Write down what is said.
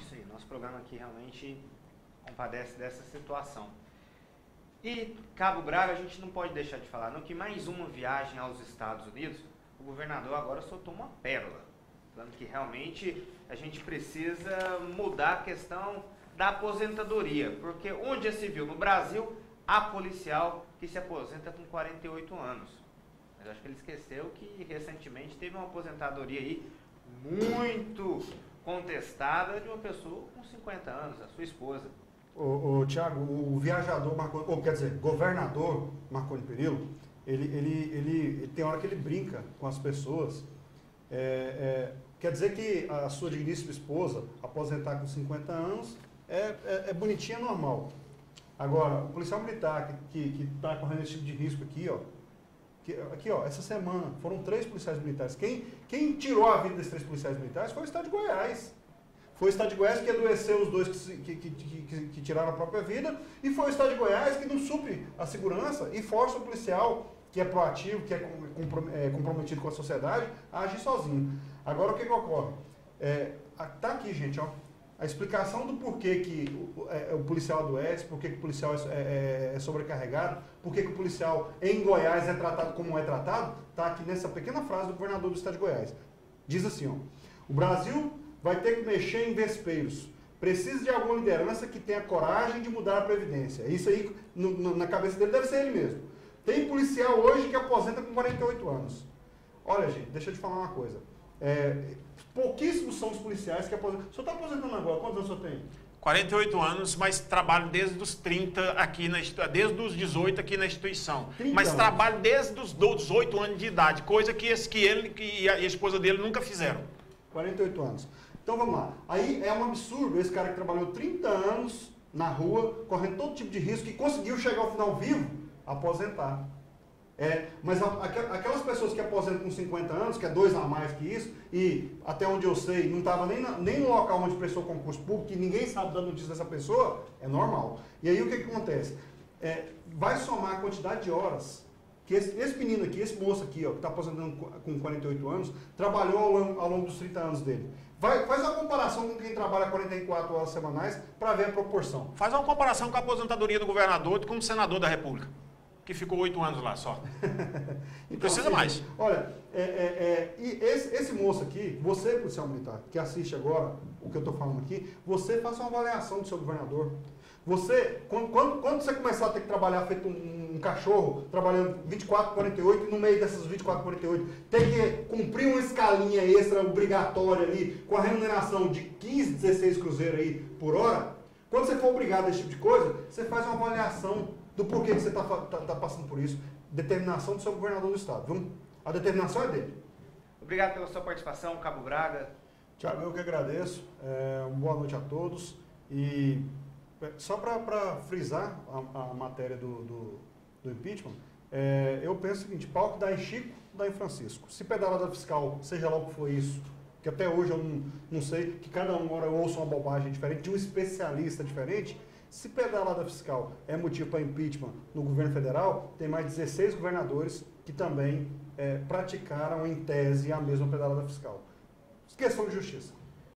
Isso aí, nosso programa aqui realmente compadece dessa situação. E Cabo Braga a gente não pode deixar de falar, não, que mais uma viagem aos Estados Unidos, o governador agora soltou uma pérola, falando que realmente a gente precisa mudar a questão da aposentadoria, porque onde já se viu no Brasil, há policial que se aposenta com 48 anos. Mas acho que ele esqueceu que recentemente teve uma aposentadoria aí muito contestada de uma pessoa com 50 anos, a sua esposa. Tiago, o viajador Marconi, ou quer dizer, governador Marconi Perillo, ele tem hora que ele brinca com as pessoas. Quer dizer que a sua digníssima esposa aposentar com 50 anos é bonitinha, normal. Agora, o policial militar que está correndo esse tipo de risco aqui, essa semana foram 3 policiais militares. Quem tirou a vida desses 3 policiais militares foi o Estado de Goiás. Foi o Estado de Goiás que adoeceu os 2 que tiraram a própria vida, e foi o Estado de Goiás que não supre a segurança e força o policial, que é proativo, que é comprometido com a sociedade, a agir sozinho. Agora, o que ocorre? Tá aqui, gente, ó, a explicação do porquê que o policial adoece, porquê que o policial é sobrecarregado, porquê que o policial em Goiás é tratado como é tratado, está aqui nessa pequena frase do governador do Estado de Goiás. Diz assim, ó, o Brasil vai ter que mexer em vespeiros. Precisa de alguma liderança que tenha coragem de mudar a Previdência. Isso aí, na cabeça dele, deve ser ele mesmo. Tem policial hoje que aposenta com 48 anos. Olha, gente, deixa eu te falar uma coisa. Pouquíssimos são os policiais que aposentam. O senhor está aposentando agora? Quantos anos o senhor tem? 48 anos, mas trabalho desde os 30 aqui desde os 18 aqui na instituição. Mas anos. Trabalho desde os 18 anos de idade, coisa que ele e a esposa dele nunca fizeram. 48 anos. Então vamos lá. Aí é um absurdo esse cara que trabalhou 30 anos na rua, correndo todo tipo de risco, e conseguiu chegar ao final vivo, aposentar. Mas aquelas pessoas que aposentam com 50 anos, que é 2 a mais que isso, e até onde eu sei, não estava nem no local onde prestou concurso público, que ninguém sabe da notícia dessa pessoa, é normal. E aí o que acontece? Vai somar a quantidade de horas que esse menino aqui, esse moço aqui, ó, que está aposentando com 48 anos, trabalhou ao longo dos 30 anos dele. Faz uma comparação com quem trabalha 44 horas semanais para ver a proporção. Faz uma comparação com a aposentadoria do governador e com o senador da República, que ficou 8 anos lá só. Então, precisa assim, mais. Olha, e esse moço aqui, você, policial militar, que assiste agora o que eu estou falando aqui, você faça uma avaliação do seu governador. Você, quando você começar a ter que trabalhar feito um cachorro, trabalhando 24, 48, e no meio dessas 24, 48, ter que cumprir uma escalinha extra obrigatória ali, com a remuneração de 15, 16 cruzeiros aí por hora, quando você for obrigado a esse tipo de coisa, você faz uma avaliação do porquê que você está passando por isso. Determinação do seu governador do estado, viu? A determinação é dele. Obrigado pela sua participação, Cabo Braga. Tiago, eu que agradeço. Uma boa noite a todos. E só para frisar a matéria do impeachment, eu penso o seguinte: pau que dá em Chico, dá em Francisco. Se pedalada fiscal, seja lá o que for isso, que até hoje eu não sei, que cada hora eu ouço uma bobagem diferente, de um especialista diferente. Se pedalada fiscal é motivo para impeachment no governo federal, tem mais 16 governadores que também praticaram em tese a mesma pedalada fiscal. Questão de justiça.